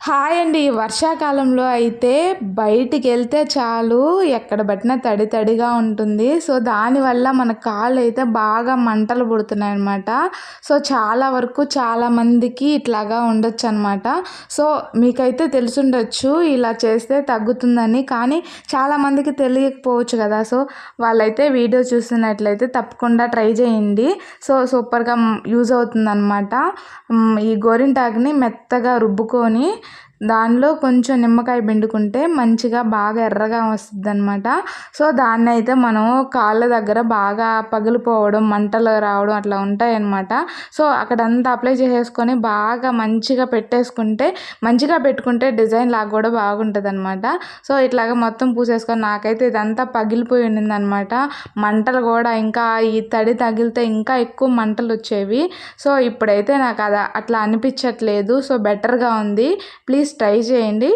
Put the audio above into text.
Hi అండి. వర్షాకాలంలో అయితే బయటికెళ్తే చాలు ఎక్కడ పట్టినా తడి తడిగా ఉంటుంది. సో, దానివల్ల మన కాళ్ళైతే బాగా మంటలు పుడుతున్నాయనమాట. సో, చాలా వరకు చాలామందికి ఇట్లాగా ఉండొచ్చనమాట. సో, మీకైతే తెలిసుండొచ్చు ఇలా చేస్తే తగ్గుతుందని. కానీ చాలామందికి తెలియకపోవచ్చు కదా! సో, వాళ్ళైతే వీడియో చూస్తున్నట్లయితే తప్పకుండా ట్రై చేయండి. సో, సూపర్‌గా యూజ్ అవుతుందనమాట. ఈ గోరింటాకుని మెత్తగా రుబ్బుకొని దానిలో కొంచెం నిమ్మకాయ పిండుకుంటే మంచిగా బాగా ఎర్రగా వస్తుందనమాట. సో, దాన్నైతే మనం కాళ్ళ దగ్గర బాగా పగిలిపోవడం, మంటలు రావడం అట్లా ఉంటాయన్నమాట. సో, అక్కడంతా అప్లై చేసేసుకొని బాగా మంచిగా పెట్టేసుకుంటే, మంచిగా పెట్టుకుంటే డిజైన్ లాగా కూడా బాగుంటుందన్నమాట. సో, ఇట్లాగా మొత్తం పూసేసుకొని నాకైతే ఇదంతా పగిలిపోయి ఉండిందనమాట. మంటలు కూడా ఇంకా ఈ తడి తగిలితే ఇంకా ఎక్కువ మంటలు వచ్చేవి. సో, ఇప్పుడైతే నాకు అట్లా అనిపించట్లేదు. సో, బెటర్‌గా ఉంది. ప్లీజ్ ట్రై చేయండి.